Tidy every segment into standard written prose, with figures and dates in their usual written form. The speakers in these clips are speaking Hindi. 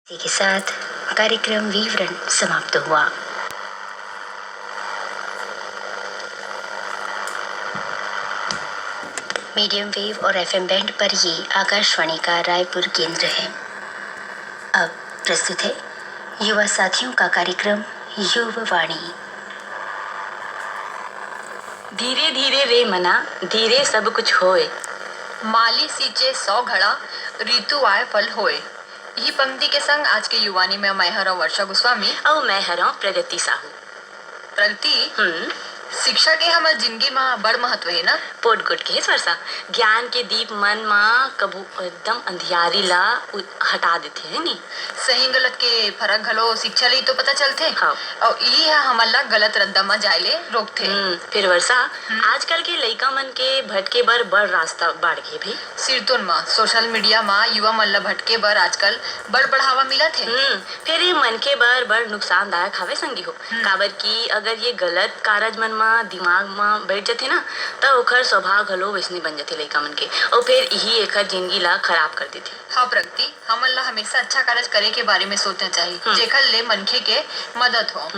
इसी के साथ कार्यक्रम विवरण समाप्त हुआ। मीडियम वेव और एफएम बैंड पर ये आकाशवाणी का रायपुर केंद्र है। अब प्रस्तुत है युवा साथियों का कार्यक्रम युववाणी। धीरे धीरे रे मना धीरे सब कुछ होए, माली सींचे 100 घड़ा ऋतु आए फल होए। यही पंक्ति के संग आज के युवानी में मैं हूं वर्षा गोस्वामी और मैं हूं प्रगति साहू। प्रगति शिक्षा के हमार जिंदगी में बड़ महत्व है ना। पोट गुट के वर्षा ज्ञान के दीप मन में कबू एकदम अंधियारी ला हटा देते है नी। सही गलत के फर्क घलो शिक्षा ले तो पता चलते। हाँ। और यही है हमारा गलत रद्दा में जायले रोकते। फिर वर्षा आजकल के लइका मन के भटके बर बड़ रास्ता बाढ़ के भी सिरतुन में सोशल मीडिया में युवा मन ला भटके बर आजकल बड़ बढ़ावा मिला थे। फिर ये मन के बर बड़ नुकसानदायक हवे संगी हो। काबर की अगर ये गलत कारज मन में दिमाग में बैठ जाते ना तो ओकर स्वभाव घलो वैसने बन जाते लइका मन के और फिर यही एकर जिंदगी ला खराब कर देते। हाँ प्रगति हमन ला हमेशा अच्छा कार्य करे के बारे में सोचना चाहिए जेकर ले मनखे के मदद हो।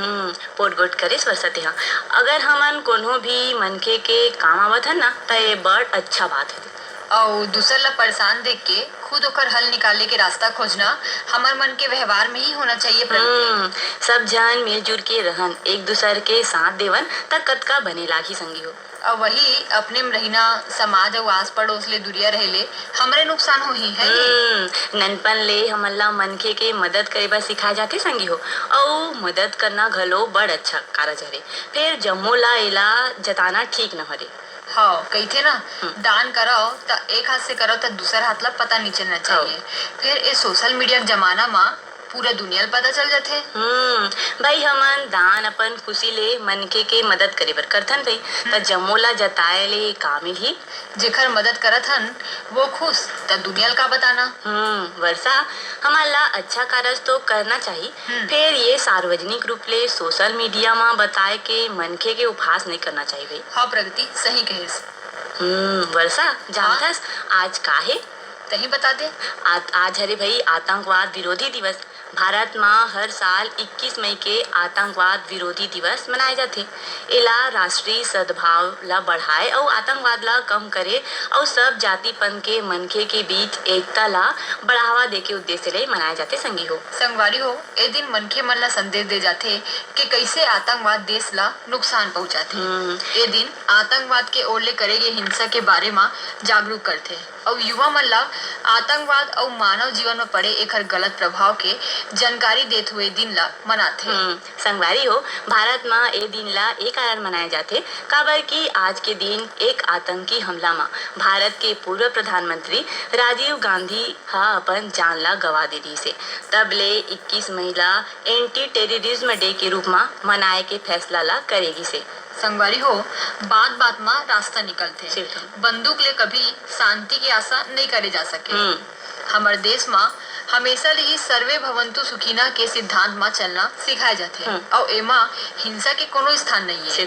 पोट गोट करे स्वरसते हाँ। अगर हमन कोनो भी मनखे के काम आवत है ना तो ये बड़ अच्छा बात है। और दूसर ला परेशान देख के खुद ओकर हल निकालने के रास्ता खोजना हमार मन के व्यवहार में ही होना चाहिए। सब जन मिलजुल के रहन एक दूसरे के साथ देवन तक कतका बने लागी संगी हो। और वही अपने में रहना समाज और आस पड़ोस ले दूरिया रहेले हमरे नुकसान हो ही है। ननपन ले हमला मनखे के मदद करे बर सिखाए जाते संगी हो और मदद करना घलो बड़ अच्छा कारज हरे। फिर जम्मो ला एला जताना ठीक न हरे। हाँ कहते ना दान करो तो एक हाथ से करो तो दूसरा हाथ ला पता नहीं चलना चाहिए। फिर ये सोशल मीडिया के जमाना में पूरा दुनिया पता चल जाते। भाई हमन दान अपन खुशी ले मनके के मदद करे बर करथन भाई त जम्मो ला जताए ले का मिलही। जेकर मदद करत हन वो खुश त दुनिया का बताना। वर्षा हमारा अच्छा कार्य तो करना चाहिए। फिर ये सार्वजनिक रूप ले सोशल मीडिया में बताए के मनखे के उपहास नहीं करना चाहिए भाई। हाँ प्रगति सही कहेस। वर्षा जानथस आज का है तही बता दे। आज हरे भाई आतंकवाद विरोधी दिवस। भारत में हर साल 21 मई के आतंकवाद विरोधी दिवस मनाए जाते। एला राष्ट्रीय सद्भाव ला बढ़ाए और आतंकवाद ला कम करे और सब जातिपन के मनखे के बीच एकता ला बढ़ावा दे के उद्देश्य ले मनाए जाते संगी हो। संगवारी हो ए दिन मनखे मन ला संदेश दे जाते कि कैसे आतंकवाद देश ला नुकसान पहुंचाते। ए दिन आतंकवाद के ओर ले करेगे हिंसा के बारे में जागरूक करते और युवा मन ला आतंकवाद और मानव जीवन में पड़े एक गलत प्रभाव के जानकारी देते हुए दिन ला मनाते। संगवारी हो भारत में ए दिन ला एक कारण मनाए जाते काबर की आज के दिन एक आतंकी हमला में भारत के पूर्व प्रधानमंत्री राजीव गांधी अपन जान ला गवा दे दी से। तब ले 21 मई ला एंटी टेररिज्म डे के रूप में मनाए के फैसला ला करेगी से। संगवारी हो बात बात में रास्ता निकलते। बंदूक ले कभी शांति की आशा नहीं करे जा सके। हमारे देश में हमेशा ही सर्वे भवंतु सुखीना के सिद्धांत में चलना सिखाए जाते हैं और एमा हिंसा के कोनो स्थान नहीं है।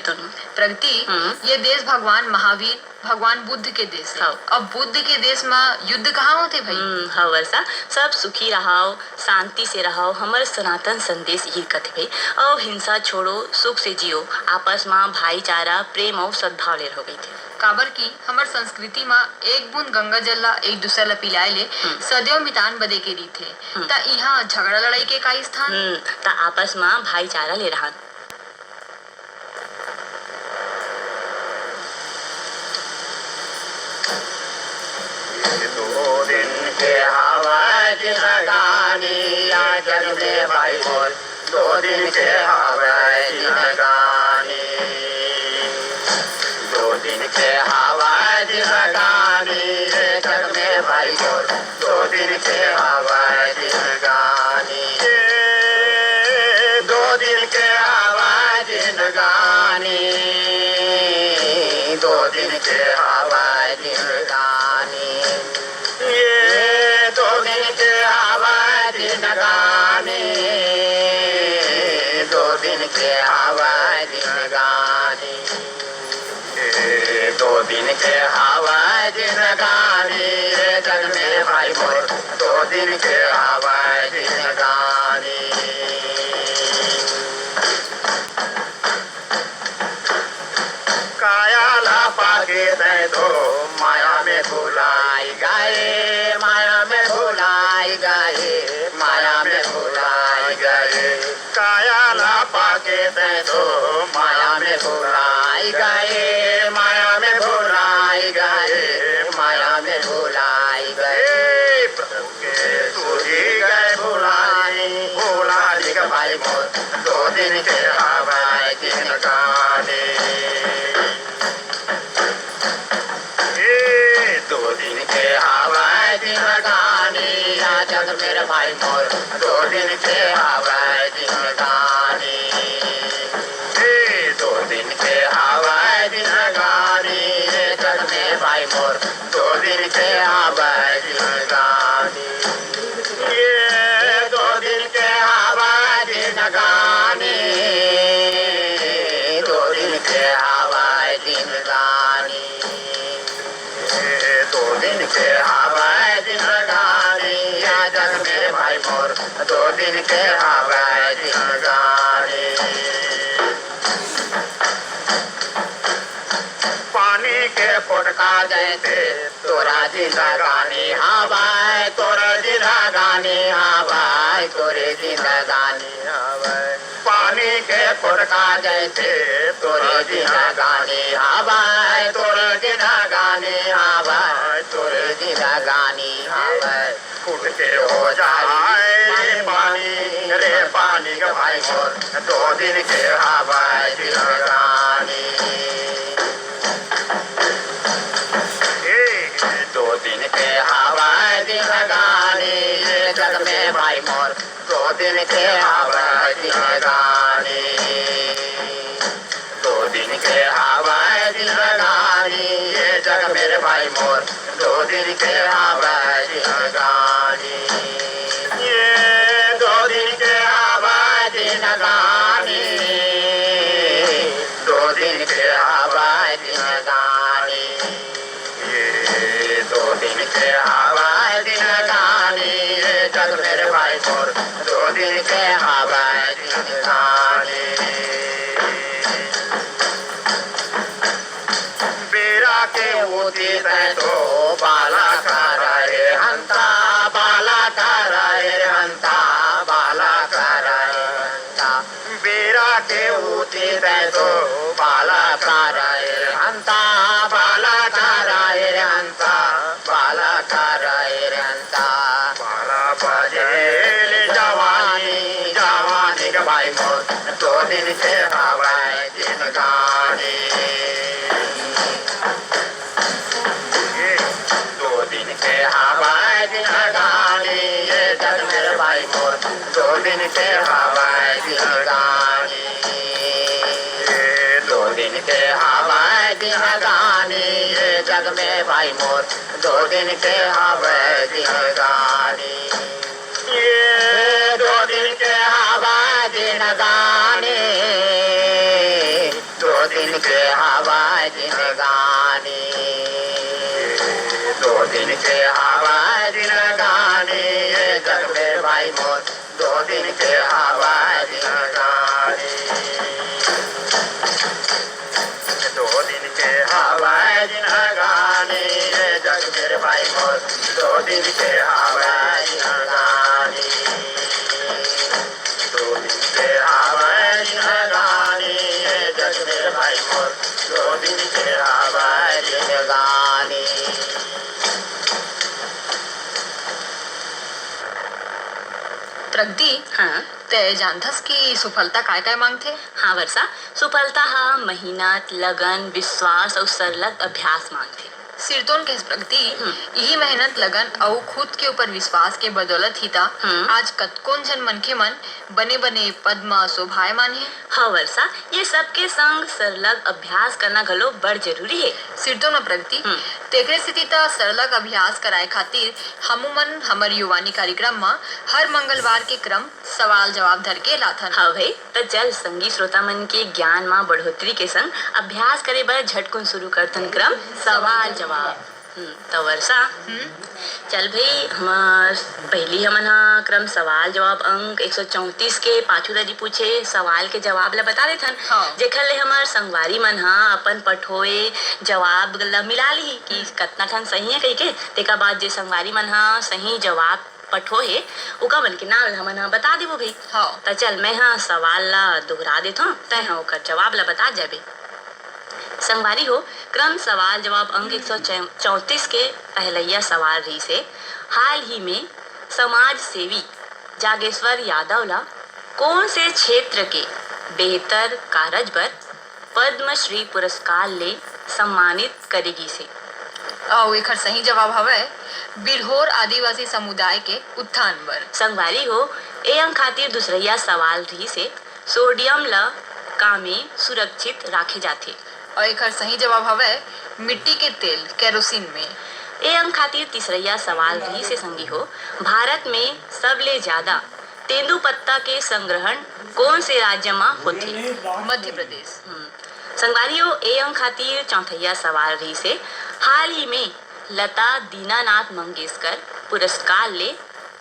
प्रगति ये देश भगवान महावीर भगवान बुद्ध के देश है। अब बुद्ध के देश में युद्ध कहाँ होते भाई। हाँ वर्षा सब सुखी रहो शांति से रहो हमारे सनातन संदेश यही कहते भाई। और हिंसा छोड़ो सुख से जियो आपस में भाईचारा प्रेम और सद्भाव ले हो गई थे। काबर की हमार संस्कृति में एक बूंद गंगा जल ला एक दूसरे ला पिलाए ले सदैव मितान बदे के रीत है। ता यहाँ झगड़ा लड़ाई के का स्थान। ता आपस में भाईचारा ले रहा। दो दिन के हवा जिनगानी या जग में भाई बोल 2 दिन के हवा जिनगानी 2 दिन के हवा जिनगानी जग में भाई बोल 2 दिन के हवा जिनगानी 2 दिन के हवा जिनगानी 2 दिन के हवा जिनगानी 2 दिन के हवा जिनगानी 2 दिन के हवा जिनगानी 2 दिन के हवा जिनगानी जग में भाई बोल 2 दिन के हवा जिनगानी पाके तय तो माया में भुलाई गए, माया में भुलाई गए, माया में भुलाई गए। काया ला पाके तय तो माया में भुलाई गए, माया में भुलाई गए, माया में भुलाई गए। प्रभु के सूझी गए भुलाई, भुलाई का भाई मोर 2 दिन के हवाए दिन गाने। 2 दिन के हवाए दिन गाने, जग मेरे भाई मोर 2 दिन के हवाए दिन गाने। 2 दिन के हवाए दिन गाने, जग मेरे भाई मोर 2 दिन के हवाए दिन गाने। 2 दिन के हवाए दिन गाने, 2 दिन के हवाए दिन गाने। 2 दिन के हवाए दिन गाने, जग मेरे भाई मोर 2 दिन के हवाए दिन गाने। पानी के फुटका जैसे तोरा जिंदगानी हवाए, तोरे जिंदगानी हवाए, तोरे जिंदगानी हवाए। पानी के फुटका जैसे तोरे जिंदगानी हवाए, तोरे जिंदगानी हवाए, तोरे जिंदगानी हवाए। फुट के हो जाए पानी रे पानी का भाई मोर 2 दिन के हवाए जिंदगानी। 2 दिन के हवाए दिन गाने, जग में भाई मोर 2 दिन के हवाए दिन गाने। 2 दिन के हवाए दिन गाने, जग मेरे भाई मोर 2 दिन के हवाए दिन गाने। 2 दिन के हवाए दिन गाने, 2 दिन के हवाए दिन गाने। 2 दिन के हवाए दिन गाने, जग मेरे भाई मोर 2 दिन के हवाए दिन गाने। बेरा के ऊती तय तो बाला का रहे हंता, बाला का रहे हंता, बाला का रहे हंता। बेरा के ऊती तय तो बाला का रहे हंता, बाला का रहे हंता, बाला का रहे हंता। 12 बजे जवानी, जवानी का भाई मोर 2 दिन के हवाए दिन गाने। 2 दिन के हवाए दिन गाने, जग मेरे भाई मोर 2 दिन के हवाए दिन गाने। 2 दिन के हवाए दिन गाने, जग में भाई मोर 2 दिन के हवाए दिन गाने। 2 दिन के हवाए दिन गाने, 2 दिन के हवाए दिन गाने। 2 दिन के हवाए दिन गाने, जग में भाई मोर 2 दिन के हवाए दिन गाने। 2 दिन के हवाए दिन गाने, जग मेरे भाई मोर 2 दिन के हवाए दिन गाने। 2 दिन के हवाए दिन गाने, जग मेरे भाई मोर 2 दिन के हवाए दिन गाने। प्रगति हाँ ते जानथस की सफलता काय काय मांगथे? हाँ वर्षा, सफलता हा मेहनत, लगन, विश्वास और सरलग अभ्यास मांगथे। सिरतोन के प्रगति यही मेहनत लगन और खुद के ऊपर विश्वास के बदौलत ही था आज कतकोन जन मनखे मन बने बने पद म शोभायमान है। हाँ वर्षा, ये सबके संग सरलग अभ्यास करना घलो बड़ जरूरी है। सिरतोन में प्रगति तेकरे स्थिति ता सरलग अभ्यास कराए खातिर हमू मन हमर युवानी कार्यक्रम में हर मंगलवार के क्रम सवाल जवाब धर के लाथन। हाँ भाई, तो जल संगी श्रोता मन के ज्ञान में बढ़ोतरी के संग अभ्यास करे बर झटकुन शुरू करथन क्रम सवाल जवाब। तो वर्षा चल भाई हमार पहली हमन हा क्रम सवाल जवाब अंक 134 के पाछू दादी पूछे सवाल के जवाब ला बता देथन। हाँ। जेखर ले हमार संगवारी मन हा अपन पठोए जवाब ला मिला ली कि कतना ठन सही है कही के तेका बाद जे संगवारी मन हा सही जवाब पठो है उका मन के नाम हमन हा बता देबो भाई। हाँ। तो चल मैं हाँ सवाल ला दोहरा देथो तय हाँ ओकर जवाब ला बता जाबे। संगवारी हो क्रम सवाल जवाब अंक 134 के पहलैया सवाल रही से हाल ही में समाज सेवी जागेश्वर यादव ला कौन से क्षेत्र के बेहतर कार्य पर पद्मश्री पुरस्कार ले सम्मानित करेगी से। और एकर सही जवाब हवे बिरहोर आदिवासी समुदाय के उत्थान बर। संगवारी हो ए अंक खातिर दूसरैया सवाल रही से सोडियम ला का में सुरक्षित राखे जाथे। और एकर सही जवाब हवे मिट्टी के तेल केरोसिन में। ए अंक खातिर तीसरैया सवाल रही से संगी हो भारत में सबले ज्यादा तेंदुपत्ता के संग्रहण कौन से राज्य में होथे। मध्य प्रदेश। संगवारी हो ए अंक खातिर चौथैया सवाल रही से हाल ही में लता दीनानाथ मंगेशकर पुरस्कार ले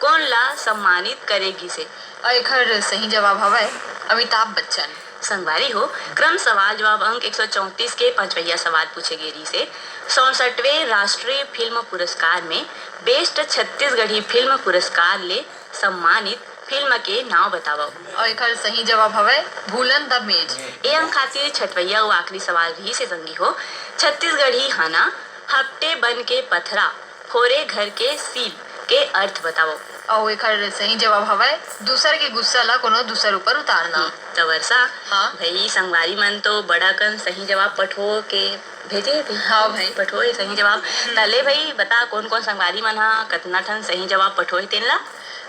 कौन ला सम्मानित करेगी से। और एकर सही जवाब हवे अमिताभ बच्चन। संगवारी हो क्रम सवाल जवाब अंक 134 के पांचवैया सवाल पूछे गेरी से 64वें राष्ट्रीय फिल्म पुरस्कार में बेस्ट छत्तीसगढ़ी फिल्म पुरस्कार ले सम्मानित फिल्म के नाम बताओ। और एकर सही जवाब हवे भूलन द मेज। ए अंक खातिर छठवैया और आखिरी सवाल रही से संगी हो छत्तीसगढ़ी हाना हफ्ते बन के पथरा फोरे घर के सील के अर्थ बताओ। और एकर सही जवाब हवे दूसर के गुस्सा ला कोनो दूसर ऊपर उतारना। तो वर्षा हाँ। भाई संगवारी मन तो बड़ा कन सही जवाब पठो के भेजे थे। हाँ भाई। पठो है सही जवाब तले भाई बता कौन कौन संगवारी मन हा कतना ठन सही जवाब पठो है तेन ला।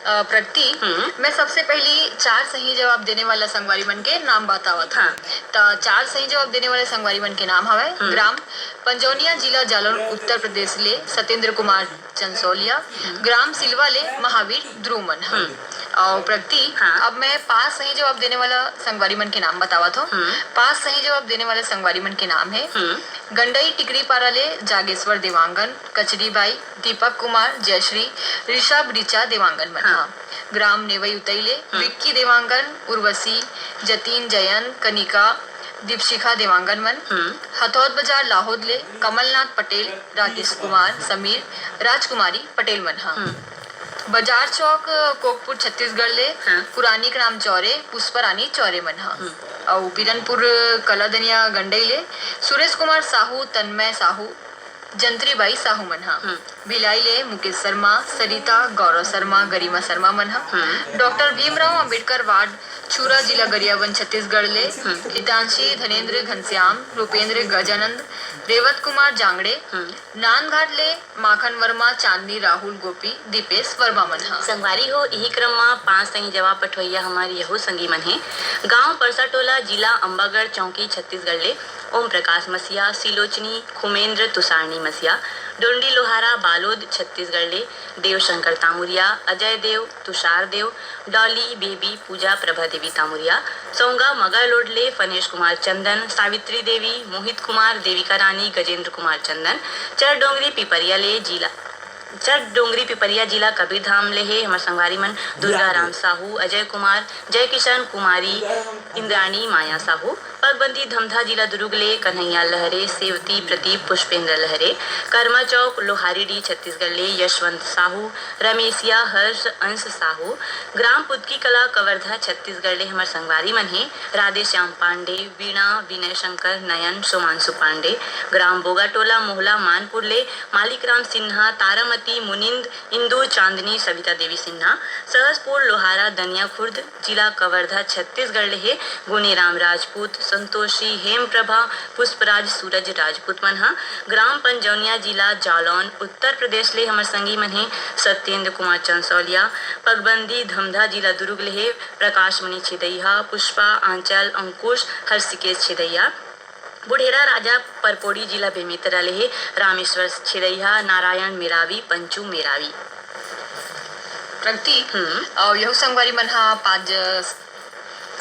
प्रगति मैं सबसे पहली 4 सही जवाब देने वाला संगवारी मन के नाम बतावा था। हाँ। तो 4 सही जवाब देने वाले संगवारी मन के नाम हवे ग्राम पंजौनिया जिला जालौन उत्तर प्रदेश ले सत्येंद्र कुमार चंसोलिया, ग्राम सिलवा ले महावीर ध्रुवमन। और प्रगति हाँ। अब मैं 5 सही जवाब देने वाला संगवारी मन के नाम बतावा था। 5 सही जवाब देने वाले संगवारी मन के नाम है गंडई टिकरी पारा ले जागेश्वर देवांगन, कचरीबाई, दीपक कुमार, जयश्री, ऋषभ ऋचा देवांगन मन। हाँ। ग्राम नेवई उतैले विक्की देवांगन, उर्वशी, जतीन जयन, कनिका, दीपशिखा देवांगन मन। हथौद बाजार लाहौद ले कमलनाथ पटेल, राकेश कुमार, समीर, राजकुमारी पटेल मन। हाँ। बाजार चौक कोकपुर छत्तीसगढ़ ले पुरानी ग्राम चौरे पुष्परानी चौरे मन। हाँ। और बिरनपुर कलादनिया गंडई ले सुरेश कुमार साहू, तन्मय साहू, जंत्रीबाई साहू मन। हाँ। भिलाई ले मुकेश शर्मा, सरिता, गौरव शर्मा, गरिमा शर्मा मन। हाँ। डॉक्टर भीमराव अंबेडकर वार्ड छूरा जिला गरियाबंद छत्तीसगढ़ ले हितांशी, धनेन्द्र घनश्याम, रूपेंद्र गजानंद, रेवत कुमार जांगड़े, नानघाट ले माखन वर्मा, चांदनी राहुल गोपी, दीपेश वर्मा मन। हाँ। संगवारी हो यही क्रम में 5 सही जवाब पठवैया हमारी यहो संगी मन है गांव परसाटोला जिला अंबागढ़ चौकी छत्तीसगढ़ ले ओम प्रकाश मसिया, सिलोचनी खुमेंद्र तुषारनी मसिया, डोंडी लोहारा बालोद छत्तीसगढ़ ले देवशंकर तामुरिया, अजय देव, तुषार देव, डॉली बेबी पूजा प्रभा देवी तामुरिया, सोंगा मगरलोड ले फनेश कुमार चंदन, सावित्री देवी, मोहित कुमार, देविका रानी, गजेंद्र कुमार चंदन, चर डोंगरी पिपरिया जिला कबीरधाम ले है हमार संगवारी मन दुर्गा राम साहू, अजय कुमार, जय किशन कुमारी, इंद्राणी माया साहू, पगबंदी धमधा जिला दुर्ग ले कन्हैया लहरे, सेवती प्रदीप पुष्पेंद्र लहरे, कर्मा चौक लोहारीडी छत्तीसगढ़ ले यशवंत साहू, रमेशिया हर्ष अंश साहू, ग्राम पुदकी कला कवर्धा छत्तीसगढ़ ले हमार संगवारी मन है राधे श्याम पांडे, वीणा, विनय शंकर, नयन, सोमांशु पांडे, ग्राम बोगाटोला मोहला मानपुर ले मालिक राम सिन्हा, तारामती, मुनिंद, इंदू, चांदनी, सविता देवी सिन्हा, सहसपुर लोहारा दनिया खुर्द जिला कवर्धा छत्तीसगढ़ ले है गुनीराम राजपूत, संतोषी, हेम प्रभा, पुष्पराज, सूरज राजपूत मन। हाँ। ग्राम पंजौनिया जिला जालौन उत्तर प्रदेश ले हमार संगी मन है सत्येंद्र कुमार चंसौलिया, पगबंदी धमधा जिला दुर्ग ले है प्रकाश मणि छेदैया, पुष्पा, आंचल, अंकुश, हर्षिकेश छेदैया, बुढ़ेरा राजा परपोड़ी जिला बेमेतरा ले है रामेश्वर छेदैया, नारायण मेरावी, पंचू मेरावी। प्रगति और यह संगवारी मन। हाँ। 5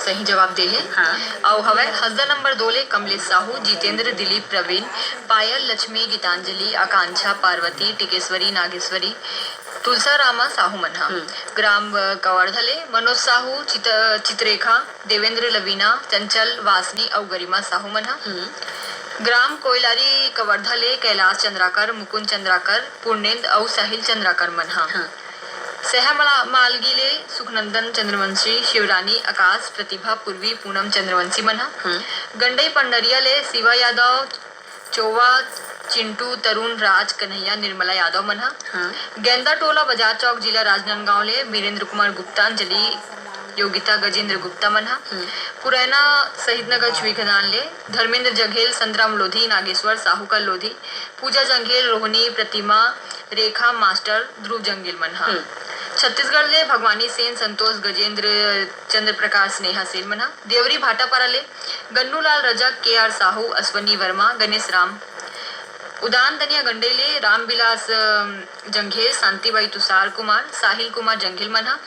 सही जवाब दे है। हाँ। और हवे हसदा नंबर 2 ले कमलेश साहू, जितेंद्र, दिलीप, प्रवीण, पायल, लक्ष्मी, गीतांजलि, आकांक्षा, पार्वती, टिकेश्वरी, नागेश्वरी, तुलसा रामा साहू मनहा। ग्राम कवर्धले मनोज साहू, चित्रेखा, देवेंद्र, लवीना, चंचल, वासनी और गरिमा साहू मनहा। ग्राम कोयलारी कवर्धले कैलाश चंद्राकर, मुकुंद चंद्राकर, पूर्णेंद्र और साहिल चंद्राकर मनहा। सहमला मालगीले सुखनंदन चंद्रवंशी, शिवरानी, आकाश, प्रतिभा, पूर्वी, पूनम चंद्रवंशी मनहा। गंडई पंडरिया ले शिवा यादव, चौवा, चिंटू, तरुण, राज, कन्हैया, निर्मला यादव मनहा। गेंदा टोला बाजार चौक जिला राजनांदगांव ले वीरेंद्र कुमार गुप्ता, अंजलि, योगिता, गजेंद्र गुप्ता मनहा। पुरैना शहीद नगर छुईखदान ले धर्मेंद्र जंघेल, संतराम लोधी, नागेश्वर, साहूकर लोधी, पूजा जंघेल, रोहिणी, प्रतिमा, रेखा, मास्टर, ध्रुव जंगेल मनहा। छत्तीसगढ़ ले भगवानी सेन, संतोष, गजेंद्र, चंद्र प्रकाश, स्नेहा सेन मनहा। देवरी भाटापारा ले गन्नूलाल रजक, KR साहू, अश्वनी वर्मा, गणेश राम। उदान दनिया गंडेले रामविलास जंघेल, शांतिबाई, तुषार कुमार, साहिल कुमार जंघेल मनहा।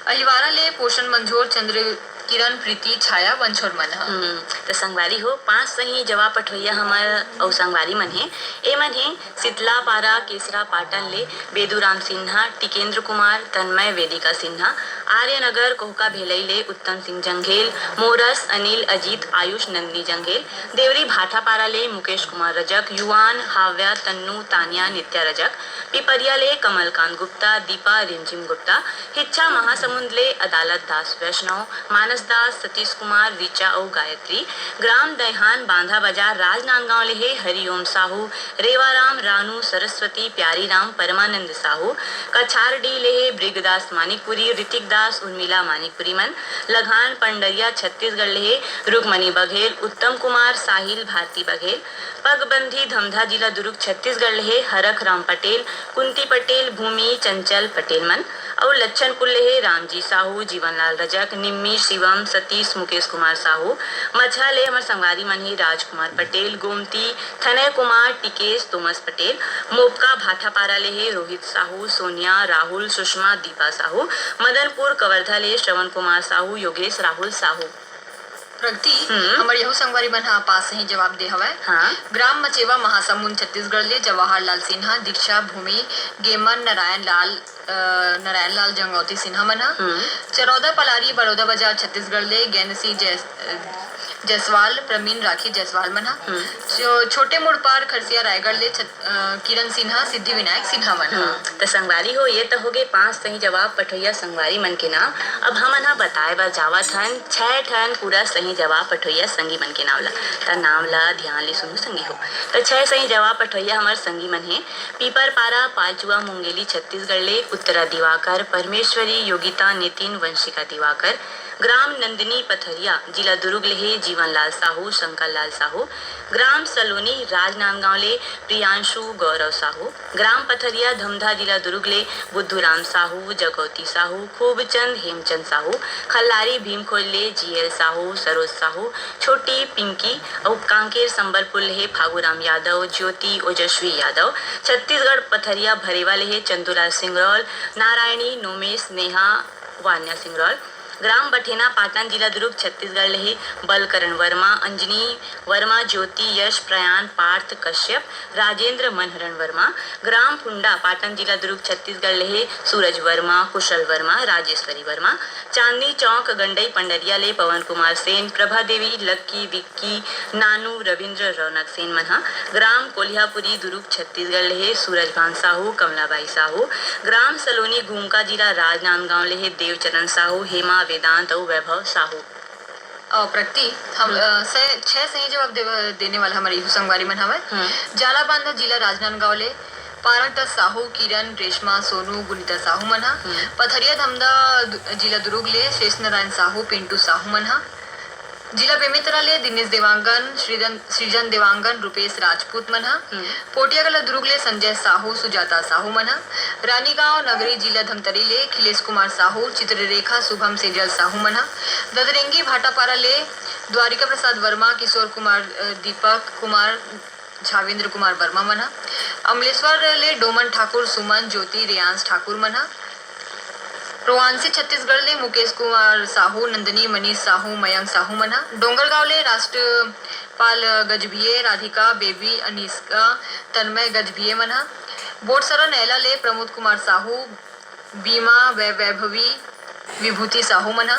अहिवारा ले पोषण मंझोर, चंद्र किरण, प्रीति, छाया, वंशोर मनहा। तो संगवारी हो 5 सही जवाब पठोइया हमार और संगवारी मन है। ए मन है शीतला पारा केसरा पाटन ले बेदूराम सिन्हा, टिकेंद्र कुमार, तन्मय, वेदिका सिन्हा, आर्यनगर कोहका भेलई ले उत्तम सिंह जंघेल, मोरस, अनिल, अजीत, आयुष, नंदिनी जंघेल, देवरी भाटापारा ले मुकेश कुमार रजक, युवान, हाव्या, तन्नू, तानिया, नित्या रजक, पिपरिया ले कमलकांत गुप्ता, दीपा, रिमझिम गुप्ता, हिच्छा महासमुंद ले अदालत दास वैष्णव, मानस दास, सतीश कुमार, ऋचा और गायत्री। ग्राम दहहान बांधा बाजार राजनांदगांव ले है हरिओम साहू, रेवाराम, रानू, सरस्वती, प्यारीराम, परमानंद साहू। कछारडी ले है ब्रिगदास मानिकपुरी, ऋतिक दास, उर्मिला मानिकपुरी मन। लघान पंडरिया छत्तीसगढ़ ले है रुकमणी बघेल, उत्तम कुमार, साहिल, भारती बघेल। पगबंधी धमधा जिला दुर्ग छत्तीसगढ़ ले है हरख राम पटेल, कुंती पटेल, भूमि, चंचल पटेल मन। और लच्छनपुर ले है रामजी साहू, जीवनलाल रजक, निम्मी, शिवम, सतीश, मुकेश कुमार साहू। मछा ले हमार संगवारी मन ही राजकुमार पटेल, गोमती, थनय कुमार, टिकेश, तोमस पटेल। मोपका भाटापारा ले है रोहित साहू, सोनिया, राहुल, सुषमा, दीपा साहू। मदनपुर कवर्धा ले श्रवण कुमार साहू, योगेश, राहुल साहू। प्रगति हमारे यहू संगवारी मन हा 5 सही जवाब दे हवय। हाँ। ग्राम मचेवा महासमुंद छत्तीसगढ़ ले जवाहरलाल सिन्हा, दीक्षा, भूमि, गेमन, नारायण लाल जंगौती सिन्हा मन हा। चरौदा पलारी बड़ौदा बाजार छत्तीसगढ़ ले ज्ञानसी जायसवाल, प्रवीण, राखी जायसवाल मन हा। छोटे मुड़पार खरसिया रायगढ़ ले किरण सिन्हा, सिद्धि विनायक सिन्हा मन हा। तो संगवारी हो ये तो हो गए 5 सही जवाब पठोइया संगवारी मन के नाम। अब हमन हा बताए बर जावत हन 6 ठन पूरा सही जवाब पठोइया संगी मन के नाम ला। त नाम ला ध्यान ले सुनो संगी हो। तो 6 सही जवाब पठोइया हमार संगी मन है पीपर पारा, पालचुआ, मुंगेली छत्तीसगढ़ ले उत्तरा दिवाकर, परमेश्वरी, योगिता, नितिन, वंशिका दिवाकर। ग्राम नंदिनी पथरिया जिला दुर्ग ले जीवनलाल साहू, शंकर लाल साहू। ग्राम सलोनी राजनांदगांव ले प्रियांशु, गौरव साहू। ग्राम पथरिया धमधा जिला दुर्ग ले बुद्धूराम साहू, जगौती साहू, खूबचंद, हेमचंद साहू। खल्लारी भीमखोल ले GL साहू, सरोज साहू। छोटी पिंकी और कांकेर संबलपुर ले फागूराम यादव, ज्योति, ओजस्वी यादव। छत्तीसगढ़ पथरिया भरेवा ले चंदूलाल सिंगरौल, नारायणी, नोमेश, नेहा, वान्या सिंगरौल। ग्राम बठेना पाटन जिला दुर्ग छत्तीसगढ़ ले बलकरण वर्मा, अंजनी वर्मा, ज्योति, यश, प्रयान, पार्थ, कश्यप, राजेंद्र, मनहरण वर्मा। ग्राम फुंडा पाटन जिला दुर्ग छत्तीसगढ़ ले सूरज वर्मा, कुशल वर्मा, राजेश्वरी वर्मा। चांदनी चौक गंडई पंडरिया ले पवन कुमार सेन, प्रभा देवी, लक्की, विक्की, नानू, रविंद्र, रौनक सेन मनहा। ग्राम कोल्हापुरी दुर्ग छत्तीसगढ़ ले सूरज भान साहू, कमलाबाई साहू। ग्राम सलोनी घूमका जिला राजनांदगांव ले देवचरण साहू, हेमा, वेदांत और वैभव साहू। प्रगति हम 6 सही जवाब देने वाला हमारे यहू संगवारी मन हवय। जालाबांधा जिला राजनांदगांव ले पारंगत साहू, किरण, रेशमा, सोनू, गुनीता साहू मन हा। पथरिया धमधा जिला दुर्ग ले शेष नारायण साहू, पिंटू साहू मन हा। जिला बेमेतरा ले दिनेश देवांगन, सृजन देवांगन, रुपेश राजपूत मन हा। पोटियागला दुर्ग ले संजय साहू, सुजाता साहू मन हा। रानीगांव नगरी जिला धमतरी ले खिलेश कुमार साहू, चित्ररेखा, शुभम, सेजल साहू मन हा। ददरेंगी भाटापारा ले द्वारिका प्रसाद वर्मा, किशोर कुमार, दीपक कुमार, झावेंद्र कुमार वर्मा मन हा। अमलेश्वर ले डोमन ठाकुर, सुमन, ज्योति, रेयांश ठाकुर मन हा। रोहानसी छत्तीसगढ़ ले मुकेश कुमार साहू, नंदिनी मनीष साहू, मयंक साहू मना। डोंगरगांव ले राष्ट्रपाल गजभिये, राधिका बेबी, अनिष्का, तन्मय गजभिये मना। बोटसरा नैला ले प्रमोद कुमार साहू, बीमा वैभवी, विभूति साहू मना।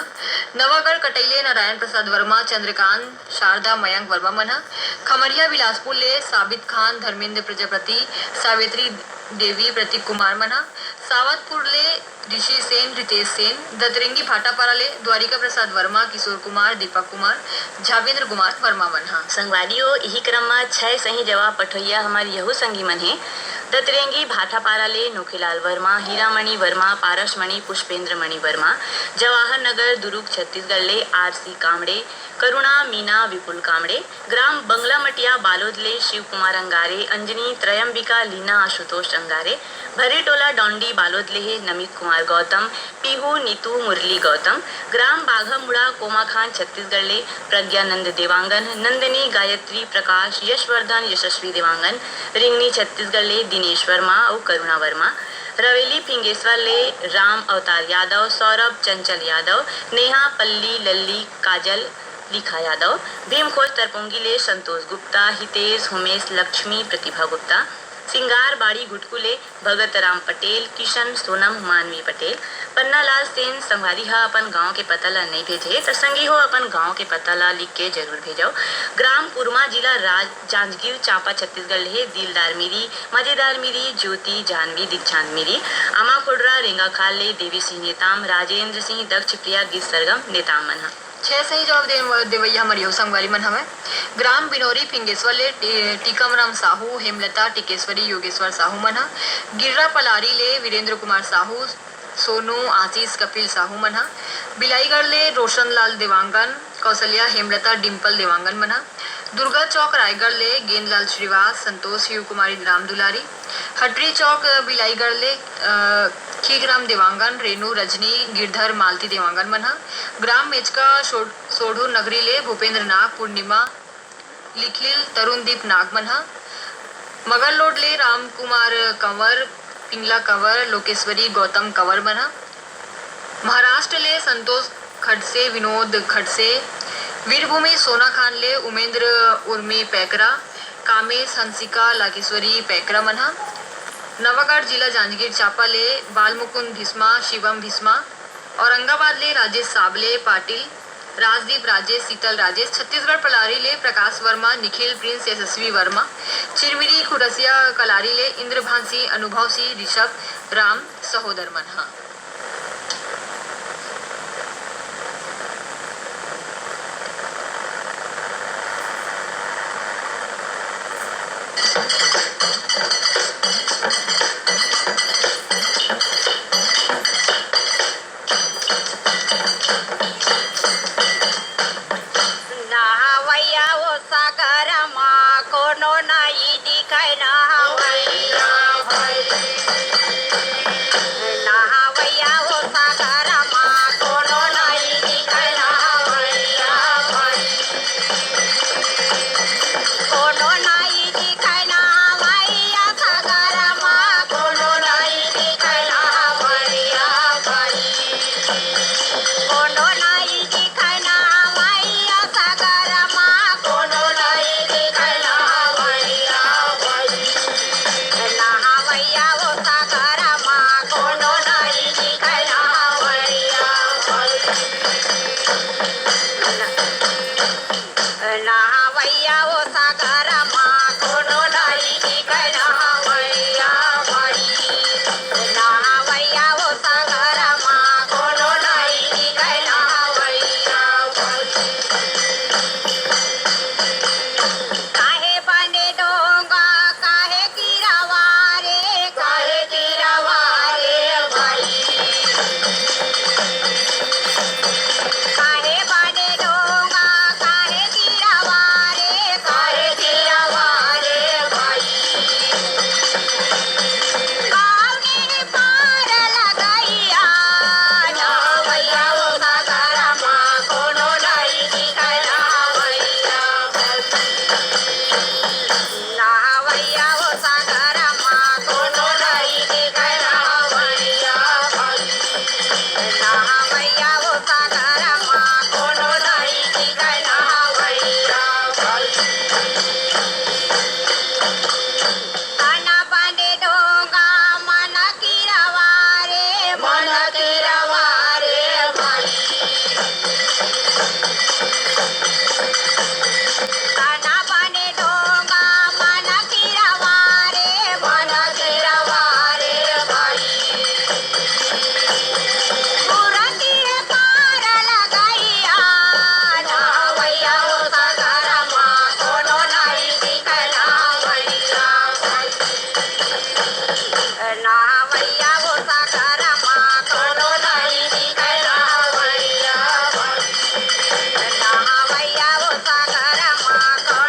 नवागढ़ कटैले नारायण प्रसाद वर्मा, चंद्रकांत, शारदा, मयंक वर्मा मना। खमरिया बिलासपुर ले साबित खान, धर्मेंद्र प्रजापति, सावित्री देवी, प्रतीक कुमार मना। सावतपुर ले ऋषि सेन, रितेश सेन। दतरंगी भाटापारा ले द्वारिका प्रसाद वर्मा, किशोर कुमार, दीपक कुमार, झावेंद्र कुमार वर्मा मना। संगवादियों यही क्रम में 6 सही जवाब पठोइया हमारे यहू संगी मन है। दतरेंगी भाटापारा ले नोखीलाल वर्मा, हीरामणि वर्मा, पारसमणि पुष्पेंद्र मणि वर्मा। जवाहर नगर दुर्ग छत्तीसगढ़ ले आरसी कामड़े, करुणा मीना विपुल कामड़े। ग्राम बंगला मटिया बालोद ले शिव कुमार अंगारे, अंजनी त्रयंबिका लीना आशुतोष अंगारे। भरीटोला डोंडी बालोद ले नमित कुमार गौतम, पीहू नीतू मुरली गौतम। ग्राम बाघामुड़ा कोमाखान छत्तीसगढ़ ले प्रज्ञानंद देवांगन, नंदिनी गायत्री प्रकाश, यशवर्धन यशस्वी देवांगन। रिंगनी छत्तीसगढ़ ले दिनेश वर्मा और करुणा वर्मा। रवेली फिंगेश्वर ले राम अवतार यादव, सौरभ चंचल यादव, नेहा पल्ली लल्ली काजल लिखा यादव। भीमखोज तरपोंगी ले संतोष गुप्ता, हितेश उमेश लक्ष्मी प्रतिभा गुप्ता। सिंगार बाड़ी गुटकुले भगत राम पटेल, किशन सोनम मानवी पटेल। पन्नालाल सेन संवादी हा अपन गांव के पता ला नहीं भेजे तो संगी हो अपन गांव के पता ला लिख के जरूर भेजो। ग्राम कुरमा जिला जांजगीर चांपा छत्तीसगढ़ ले दिलदार मिरी, मजेदार मिरी, ज्योति जानवी दीक्षांत मिरी। आमा खुडरा रेंगा खाल ले देवी सिंह नेताम, राजेंद्र सिंह दक्ष प्रिया गीत सरगम नेताम मन हा। 6 सही जवाब देवैया हमारी हो संगवारी मन हमें। ग्राम बिनोरी फिंगेश्वर ले टीकमराम साहू, हेमलता टिकेश्वरी, योगेश्वर साहू मना। गिर्रा पलारी ले वीरेंद्र कुमार साहू, सोनू आशीष कपिल साहू मना। बिलाईगढ़ ले रोशनलाल देवांगन, कौशल्या हेमलता डिम्पल देवांगन मना। दुर्गा चौक रायगढ़ ले गेंदलाल श्रीवास, संतोष शिव कुमारी राम दुलारी। हटरी चौक बिलाईगढ़ ले खीगराम देवांगन, रेणु रजनी, गिरधर मालती देवांगन मना। ग्राम मेचका सोढ़ू नगरी ले भूपेंद्र नाग, पूर्णिमा लिखलिल तरुणदीप नाग मना। मगर लोड ले राम कुमार कंवर, पिंगला कंवर, लोकेश्वरी गौतम कंवर मना। महाराष्ट्र ले संतोष खडसे, विनोद खडसे। वीरभूमि सोना खान ले उमेंद्र उर्मी पैकरा, कामेश हंसिका लाकेश्वरी पैकरा मना। नवागढ़ जिला जांजगीर चांपा ले बालमुकुंद भीष्मा, शिवम भीष्मा। औरंगाबाद ले राजेश साबले पाटिल, राजदीप राजेश, शीतल राजेश। छत्तीसगढ़ पलारी ले प्रकाश वर्मा, निखिल प्रिंस, यशस्वी वर्मा। चिरमिरी खुरसिया कलारी ले इंद्रभान सिंह, अनुभव सिंह, ऋषभ राम सहोदर मनहा। सागर मा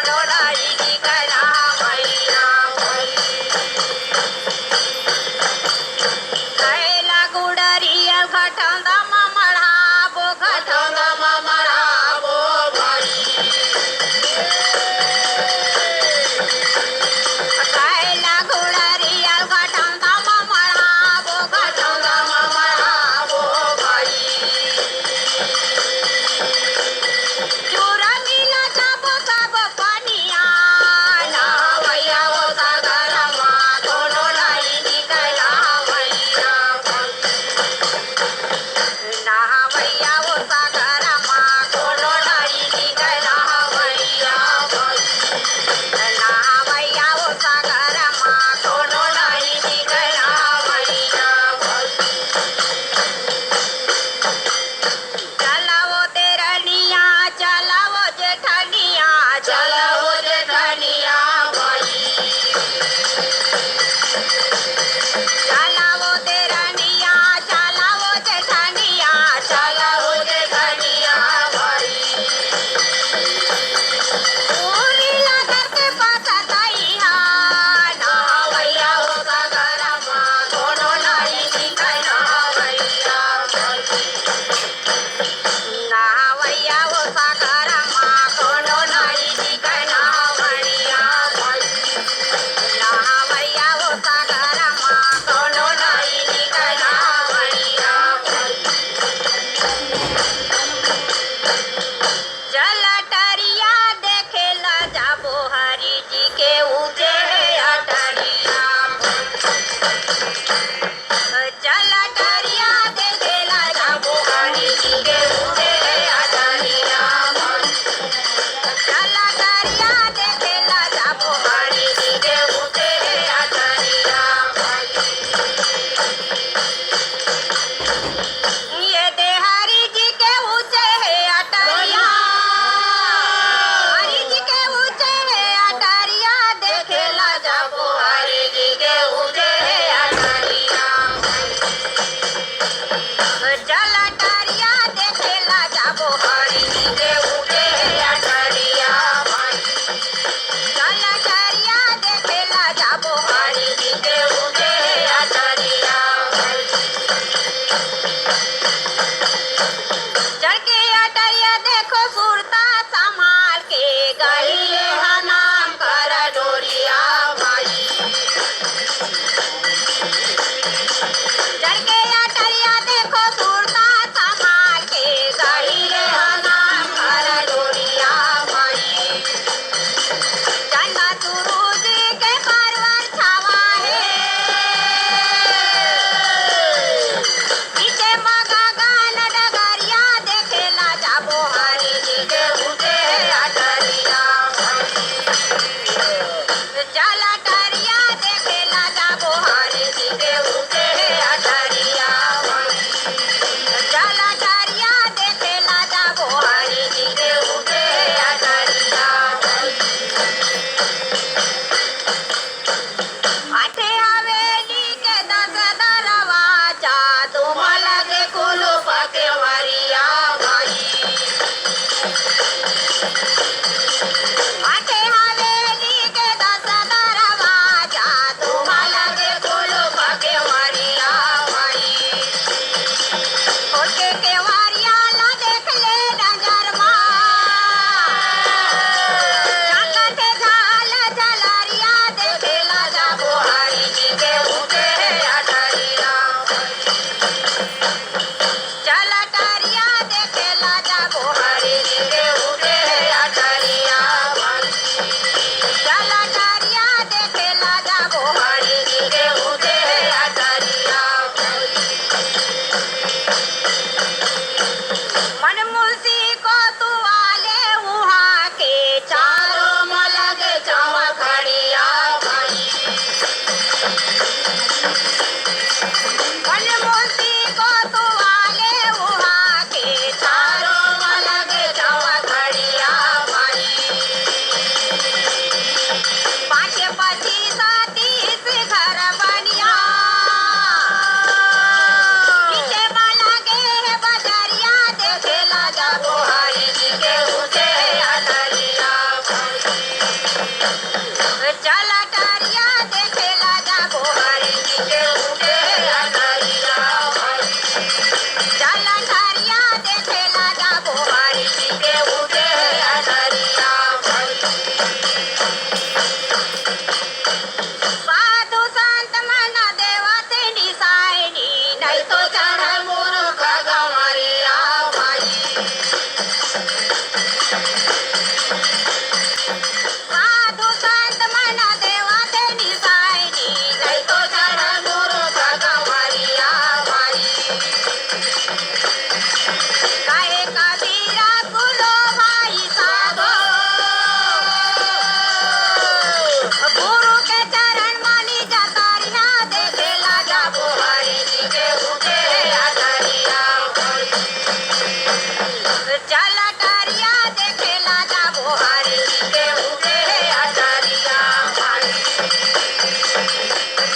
चला करिया देखेला जाबो हरी के उगे अटरिया भाई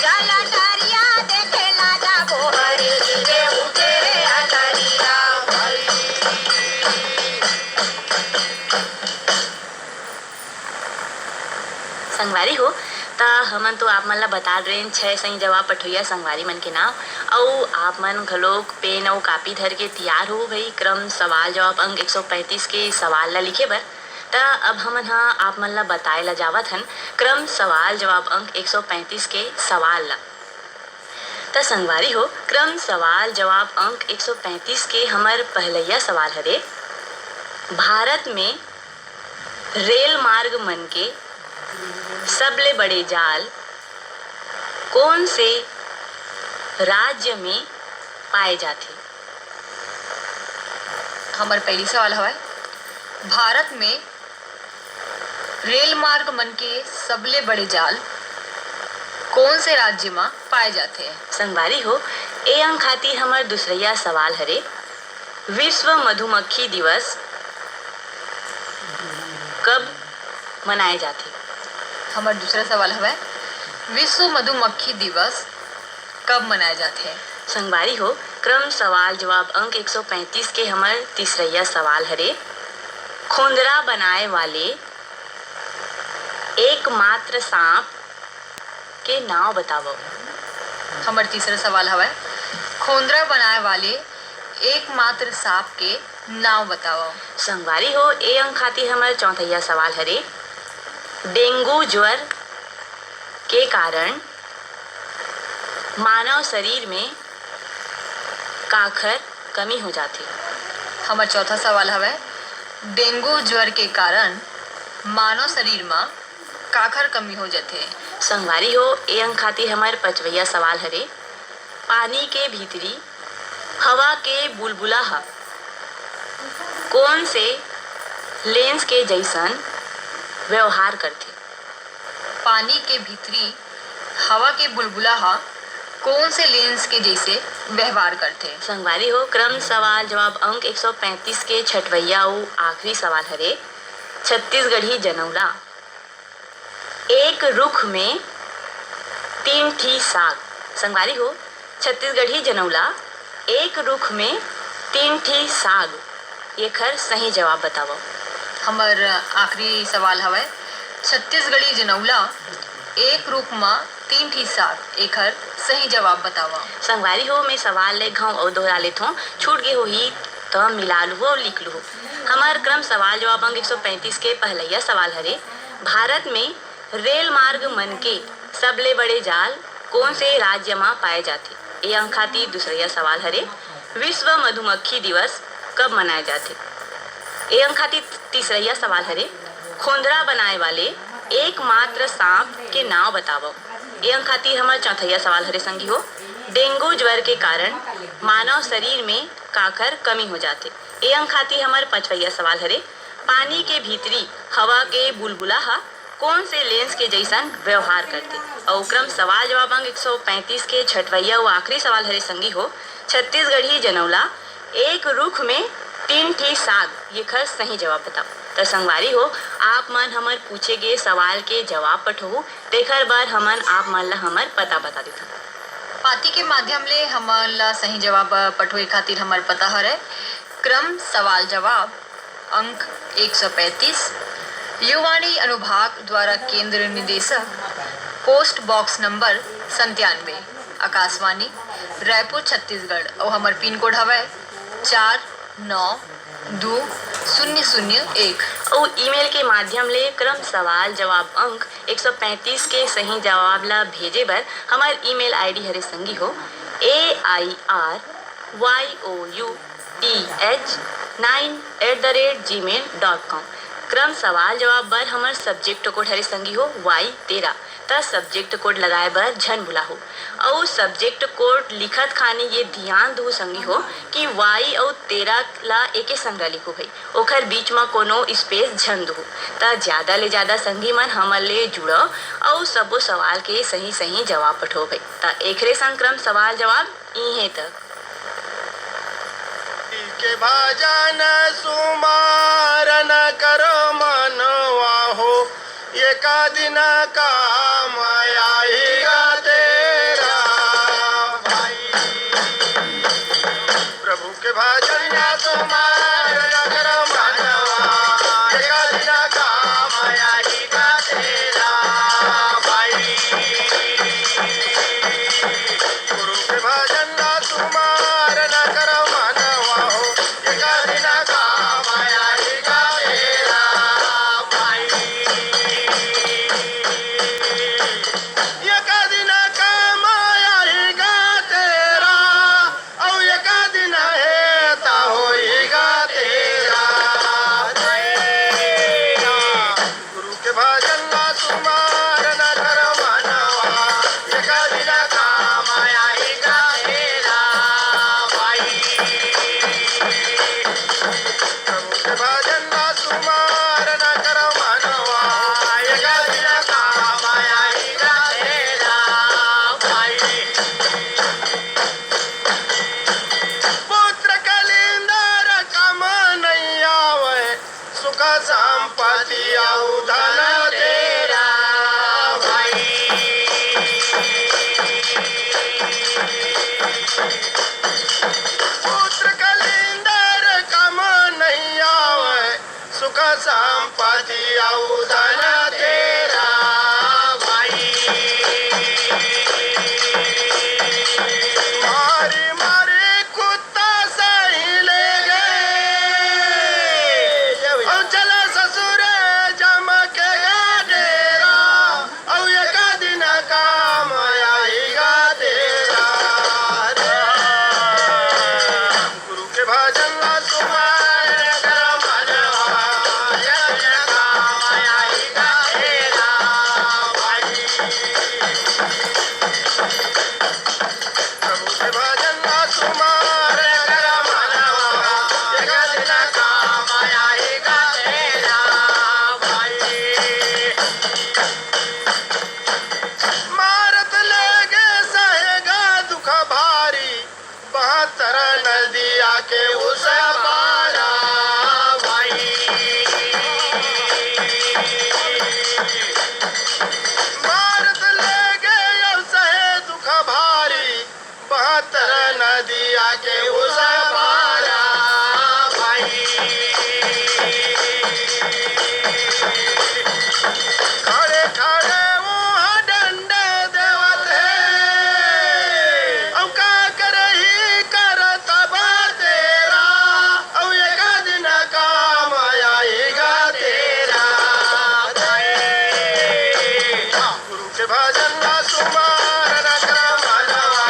चला करिया देखेला जाबो हरी के उगे अटरिया भाई। संगवारी हो ता हमन तो आप मन ला बता रहे हैं 6 सही जवाब पठोइया संगवारी मन के नाम और आप मन घलोक पेन और कापी धर के तैयार हो भाई क्रम सवाल जवाब अंक 135 के सवाल ला लिखे बर। ता अब हमन हा आप मन ला बताए ला जावत हन क्रम सवाल जवाब अंक 135 के सवाल ला। ता संगवारी हो क्रम सवाल जवाब अंक 135 के हमर पहलैया सवाल हरे भारत में रेल मार्ग मन के सबले बड़े जाल कौन से राज्य में पाए जाते। हमार पहली सवाल है भारत में रेल मार्ग मन के सबले बड़े जाल कौन से राज्य में पाए जाते हैं। संगवारी हो ए अंक खातिर हमार दूसरैया सवाल हरे विश्व मधुमक्खी दिवस कब मनाए जाते। हमारा दूसरा सवाल है विश्व मधुमक्खी दिवस कब मनाए जाते हैं। संगवारी हो क्रम सवाल जवाब अंक 135 के हमार तीसरैया सवाल हरे खोंदरा बनाए वाले एकमात्र सांप के नाम बताओ। हमारा तीसरा सवाल है खोंदरा बनाए वाले एकमात्र सांप के नाम बताओ। संगवारी हो ए अंक खातिर हमार चौथैया सवाल हरे डेंगू ज्वर के कारण मानव शरीर में काखर कमी हो जाती। हमारा चौथा सवाल है डेंगू ज्वर के कारण मानव शरीर में काखर कमी हो जाते। संगवारी हो ए अंक खातिर हमार पांचवैया सवाल हरे पानी के भीतरी हवा के बुलबुला कौन से लेंस के जैसन व्यवहार करते। पानी के भीतरी हवा के बुलबुला कौन से लेंस के जैसे व्यवहार करते। संगवारी हो क्रम सवाल जवाब अंक 135 के छठवैया और आखिरी सवाल हरे छत्तीसगढ़ी जनौला एक रुख में 3 ठी साग। संगवारी हो छत्तीसगढ़ी जनौला एक रुख में 3 ठी साग ये खर सही जवाब बताओ। हमार आखिरी सवाल है छत्तीसगढ़ी जनौला एक रूप में 3 ठी साग एकर सही जवाब बतावा। संगवारी हो मैं सवाल ले घाव और दोहरा लेत हूँ छूट गए हो ही तो मिला लू और लिख लू। हमार क्रम सवाल जवाब अंक 135 के पहलैया सवाल हरे भारत में रेल मार्ग मन के सबले बड़े जाल कौन से राज्य में पाए जाते। ये अंक खातिर दूसरा सवाल हरे विश्व मधुमक्खी दिवस कब मनाए जाते। ये अंक खातिर तीसरा सवाल हरे खोंदरा बनाए वाले एकमात्र सांप के नाम बताओ। ये अंक खातिर हमार चौथैया सवाल हरे संगी हो डेंगू ज्वर के कारण मानव शरीर में काखर कमी हो जाते। ये अंक खातिर हमार पांचवैया सवाल हरे पानी के भीतरी हवा के बुलबुला कौन से लेंस के जैसन व्यवहार करते। और क्रम सवाल जवाब अंक 135 के छठवैया और आखिरी सवाल हरे संगी हो छत्तीसगढ़ी जनौला एक रुख में 3 ठी साग ये खर सही जवाब बताओ। तो संगवारी हो आप मन हमर पूछे गए सवाल के जवाब पठो तेखर बार हमन आप मन ला हमर पता बता देता। पाती के माध्यम ले हमन ला सही जवाब पठोए खातिर हमार पता हरे क्रम सवाल जवाब अंक 135 युवाणी अनुभाग द्वारा केंद्र निदेशक post box number 97 Akashvani Raipur Chhattisgarh और हमार पिन कोड हवे 492001 और ईमेल के माध्यम ले क्रम सवाल जवाब अंक 135 के सही जवाब ला भेजे बर हमार ईमेल आईडी हरे संगी हो AIRYOUTH9@gmail.com। क्रम सवाल जवाब बर हमार सब्जेक्ट कोड हरे संगी हो Y13 त सब्जेक्ट कोड लगाए बर झन भुला हो। और सब्जेक्ट कोड लिखत खानी ये ध्यान दो संगी हो कि Y और 13 ला एके संग लिखो भाई ओखर बीच में कोनो स्पेस झन दो त ज्यादा ले ज्यादा संगी मन हमर ले जुड़ो और सबो सवाल के सही सही जवाब पठो भाई त एकरे संग क्रम सवाल जवाब इहे तक। के भजन सुमारन करो मनवा हो एका दिन काम आएगा तेरा भाई। प्रभु के भजन सुमारन करो मनवा एका दिन काम आएगा तेरा भाई। गुरु के भजन सुमारन करो मनवा हो एका दिन काम आएगा तेरा भाई। एका दिन काम आएगा तेरा औ एका दिन हेता होएगा तेरा। गुरु के भजन सुमारन करो मनवा एका दिन काम आएगा तेरा भाई। प्रभु के भजन सुमारन करो मनवा एका दिन काम आएगा तेरा भाई। पुत्र कलिंदर कम नहीं आवे सुख संपत्ति औ धन तेरा भाई। पुत्र कलिंदर कम नहीं आवे सुख संपत्ति औ धन तेरा भाई। मारी मारी कुत्ता सही ले गए और चला ससुर जमकेगा डेरा और एका दिन काम आएगा तेरा। गुरु के भजन सुमारन करो मनवा एका दिन काम आएगा तेरा भाई। प्रभु के भजन सुमारन करो मनवा एका दिन काम आएगा तेरा भाई। मारत लगे सहेगा दुख भारी 72 नदिया के उस पारा भाई। मारत लगे अब सहे दुख भारी 72 नदिया के उस पारा भाई। खड़े खड़े वहाँ डंडे देवत है अब का करही करत बा तेरा औ एका दिन काम आएगा तेरा। गुरु के भजन सुमारन करो मनवा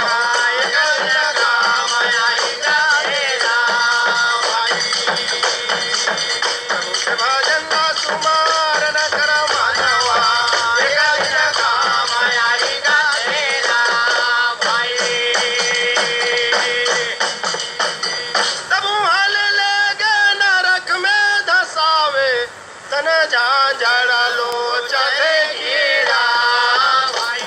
एका दिन काम आएगा तेरा भाई। प्रभु के भजन सुमारन करो मनवा एका दिन काम आएगा तेरा भाई। तब हल लगे नरक में धसावे तन झांझड़ लोचने कीड़ा भाई।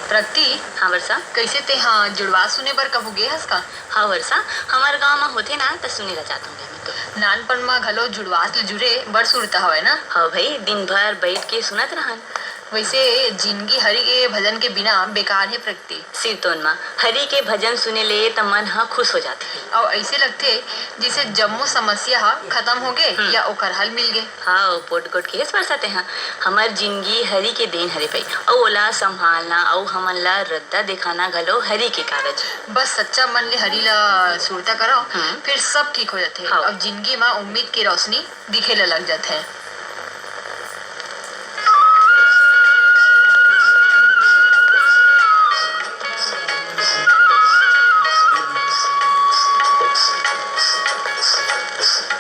प्रगति हाँ वर्षा। कैसे ते हाँ जुड़वा सुने बर कबू गे हस का? हाँ वर्षा, हमार गाँव में होते ना तो सुने ला जाता हूँ तो। नानपन में घलो जुड़वास ले जुड़े बड़ सुरता हवे ना। हाँ भाई, दिन भर बैठ के सुनत रहन। वैसे जिंदगी हरि के भजन के बिना बेकार है प्रगति। सिरतोन माँ हरि के भजन सुने ले तो मन हाँ खुश हो जाते है। और ऐसे लगते जैसे जम्मू समस्या हा खत्म हो गए या ओकर हल मिल गए। हाँ पोट कोट केस बरसाते हैं। हमार जिंदगी हरि के देन हरे पई और ओला संभालना और हमन ला रद्दा दिखाना घलो हरि के कारज। बस सच्चा मन ले हरि ला सुरता करो फिर सब ठीक हो जाते। हाँ। अब जिंदगी में उम्मीद की रोशनी दिखे ला लग जाते है।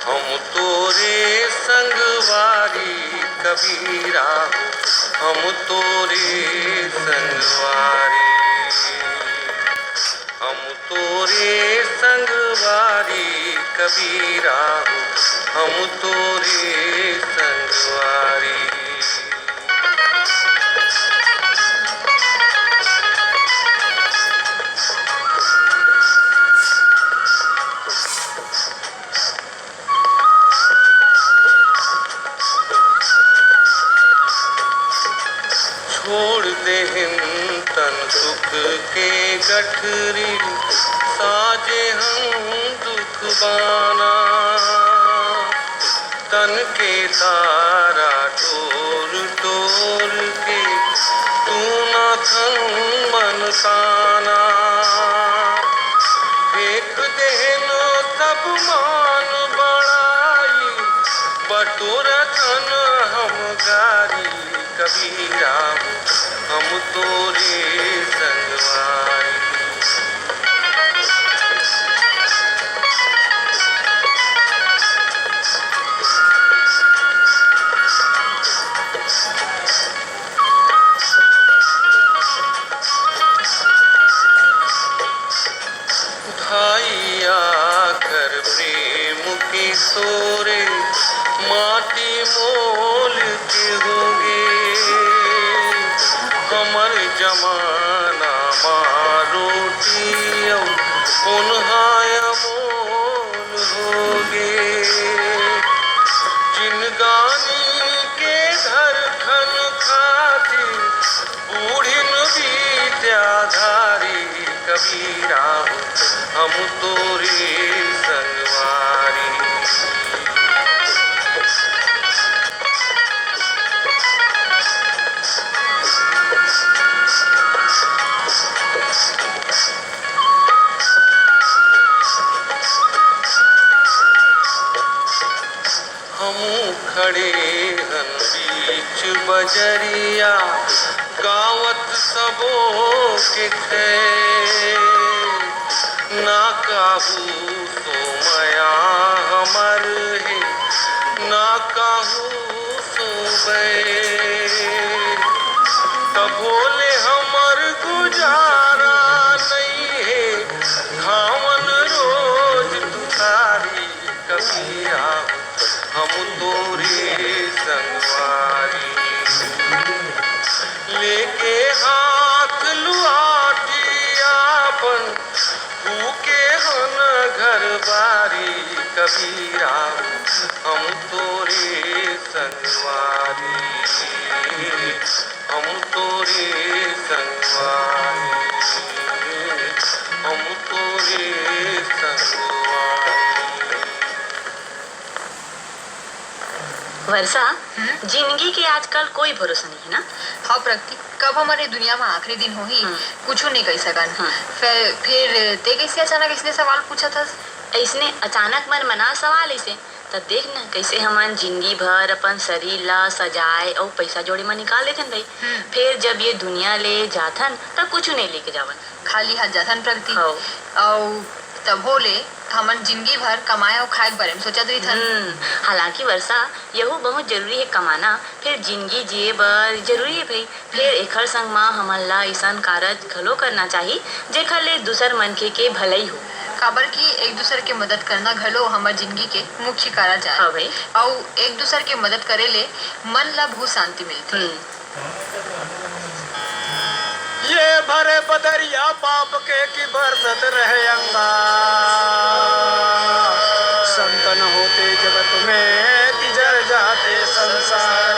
हम तोरे संगवारी कबीरा हो, हम तोरे संगवारी, हम तोरे संगवारी कबीरा हो, हम तोरे संगवारी। के गठरी साजे हम दुख बाना, तन के तारा टोर टोर के तू ना थन मन काना। देख देनो सब मान बड़ाई, बटोर धन हम गारी कबीरा हम तोरे संगवारी। ढाइया कर प्रेम के तोरे माटी मोल के होगे, हमर जमाना रोटी उन्हाय मोल होगे। जिनगानी के घर खन खातिर बूढ़िन विद्याधारी कबीरा हम तोरे संगवारी। हमू खड़े हन बीच बजरिया गावत सबो के थे, ना काहू तो मया हमर है ना काहू तो बे। तब बोले हमर गुजारा नहीं है घावन रोज तुखारी कबीरा हम तोरे संगवारी। लेके हाथ लुआटियापन भूखे हन घर बारी कबीरा हम तोरे संगवारी। हम तोरे संगवारी, हम तोरे संगवारी। वर्षा, जिंदगी के आजकल कोई भरोसा नहीं है ना। हाँ प्रगति, कब हमारे दुनिया में आखिरी दिन हो ही कुछ नहीं कह सकन। फिर ते कैसे अचानक इसने सवाल पूछा था? इसने अचानक मन मना सवाल इसे तब देख न कैसे हमन जिंदगी भर अपन शरीर ला सजाए और पैसा जोड़े में निकाल लेथन भाई। फिर जब ये दुनिया ले जाथन तब कुछ नहीं लेके जावन, खाली हाथ जाथन प्रगति। और तब बोले हमन जिंदगी भर कमाए और खाए के बारे में सोचत रही थन। हालांकि वर्षा यहू बहुत जरूरी है कमाना, फिर जिंदगी जिए बर जरूरी है भाई। फिर एकर संग माँ हमन ला ऐसन कारज घलो करना चाहिए जेखर ले दूसर मनखे के भलाई हो। काबर की एक दूसरे के मदद करना घलो हमार जिंदगी के मुख्य कारज है। हाँ भाई। और एक दूसरे के मदद करे ले मन ला बहुत शांति मिलती। ये भरे बदरिया पाप के की बरसत रहे अंगा, संतन होते जगत में तिजर जाते संसार।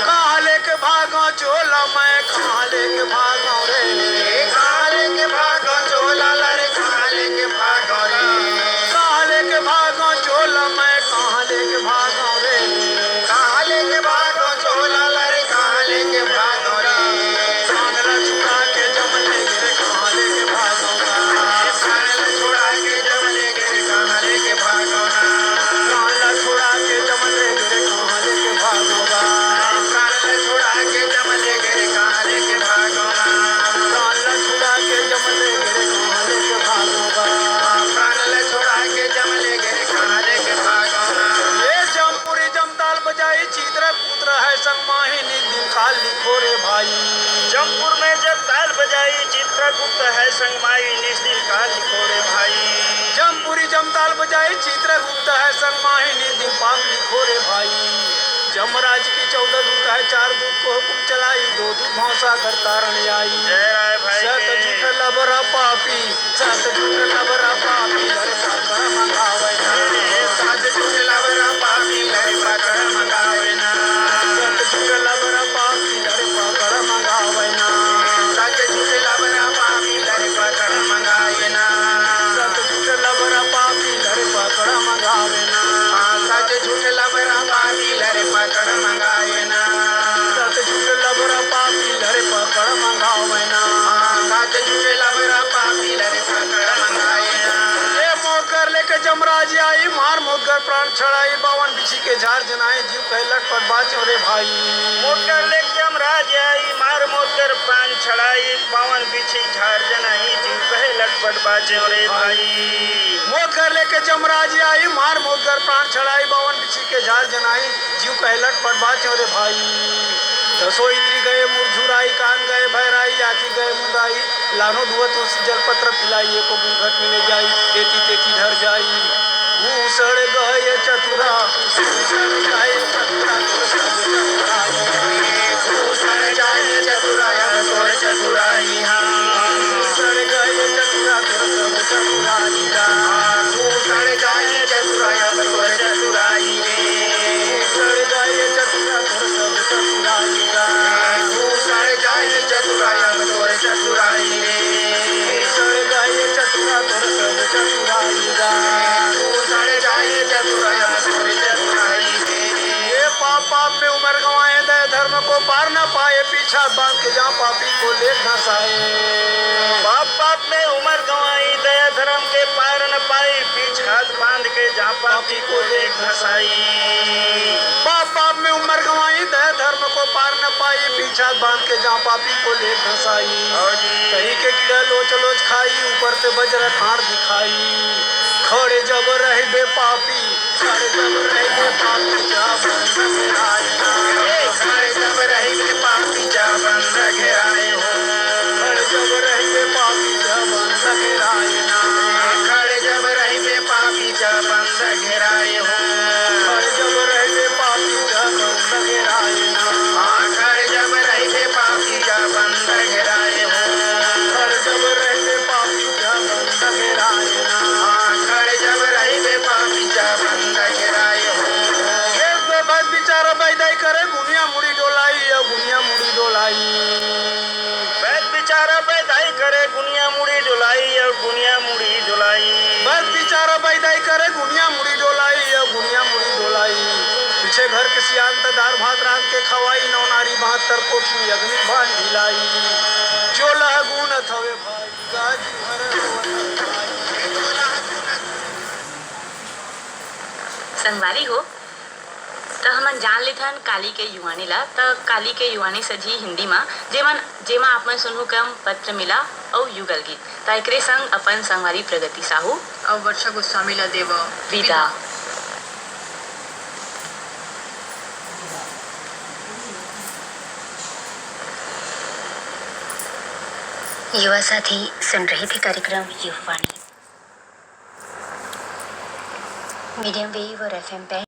कहाँ लेके भागो चोला मैं कहाँ लेके भागो रे, कहाँ लेके भागो चोला लड़े कहाँ लेके भागो रे, कहाँ लेके भागो चोला मैं कहाँ लेके भागो रे, कहाँ लेके भागो चोला लड़े कहाँ लेके भागो रे। छुड़ा के जम ले गिरे कहाँ लेके भागोगा, छुड़ा के जम ले गिरे कहाँ लेके भागोगा, छुड़ा के जम ले गिरे कहाँ लेके भागोगा, छुड़ा के जम ले गिरे कहाँ लेके भागोगा, छुड़ा के जम ले गिरे कहाँ लेके भागोगा, छुड़ा के जम ले गिरे कहाँ लेके भागोगा। ये जमपुरी जमताल बजाई चित्र पुत्र है संगमाहिनी दिन खाली खोरे भाई। जमपुर में जब ताल बजाई चित्रगुप्त है संगमाई निस्दिल का लिखो रे भाई। जमपुरी जमताल बजाई चित्रगुप्त है संगमाहिनी दिन पाप लिखो रे भाई। जमराज की 14 दूत है 4 दूत को हुक्म चलाई 2 दूत भौसा कर तारण आई। जय राय भाई सत झूठ लबरा पापी सत झूठ लबरा पापी हरे पाकर मंगावे ना, सत झूठ लबरा पापी हरे पाकर मंगावे ना, सत झूठ लबरा पापी हरे पाकर मंगावे ना, सत जमराज आई मार मोदगर प्राण छड़ाई बावन बिछी के झाड़ जनाए जीव कहे लटपट बाचो रे भाई मोदगर ले जमराज आई मार मोदगर प्राण छड़ाई बावन बिछी झाड़ जनाई जीव कहे लटपट बाचो रे भाई मोदगर लेके जमराज आई मार मोदगर प्राण छड़ाई बावन बिछी के झाड़ जनाई जीव कहे लटपट बाचो रे भाई दसो इंद्री गए मुरझुराई कान गए भैराई आखी गए मुदाई लानो धुआ तुलसी जलपत्र पिलाई एको बुघट मिले जाई तेती तेती ढर जाई मूसड़ गए चतुरा गए चतुरा मूसड़ जाए चतुराया तोर चतुराई मूसड़ गए चतुरा तोर चतुराई मूसड़ जाए चतुराया तोर चतुराई मूसड़ गए चतुरा तोर चतुराई मूसड़ जाए चतुराया तोर चतुराई मूसड़ गए चतुरा तोर चतुराई मूसड़ जाए चतुराया तोर चतुराई ये पाप पाप में उम्र गंवाए दया धर्म को पार न पाए पीछा बांध के जहाँ पापी को ले धसाए पाप पाप में उम्र गंवाई दया धर्म के पार न पाई बीच हाथ बांध के जहाँ पापी को ले घसाई पाप पाप में उम्र गंवाई दया धर्म को पार न पाई पीछा बांध के जहाँ पापी को ले धसाई कहीं के कीड़ा लोच लोच खाई ऊपर से वज्र ठाड़ दिखाई खड़े जब रहे बे पापी खड़े जब रहे बे पापी खड़े जब रही बे पापी जा बंद घेराए हो खड़े जब रहे बे पापी जब घेराए ना खड़े जब रही बे पापी जा बंद घेराए हो खड़े जब रहे बे पापी जब घेराए ना खड़े जब रही बे पापी जा बंद घेराए हो खड़े जब रहे बे पापी जब घेराए ना खड़े जब रही बे पापी जा बंद घेराए हो बस बिचारा बैदाई करे गुनिया मुड़ी डोलाई या गुनिया मुड़ी डोलाई बैद बेचारा पैदाई करे गुनिया मुड़ी डोलाई और गुनिया मुड़ी डोलाई बस बिचारा बैदाई करे गुनिया मुड़ी डोलाई या गुनिया मुड़ी डोलाई पीछे घर के सियान दार भात रात के खवाई नौ नारी 72 कोठ में अग्नि बांध ढिलाई जो लहगुन थवे भाई गाजी भर संगवारी हो तो हमन जान लेथन काली के युवानी ला तो काली के युवानी सजी हिंदी में जेमा आपमन सुनहु कम पत्र मिला और युगल गीत तो एकरे संग अपन संगवारी प्रगति साहू और वर्षा गोस्वामी ला देव विदा। युवा साथी सुन रहे थे कार्यक्रम युववाणी मीडियम वेव और FM बैंड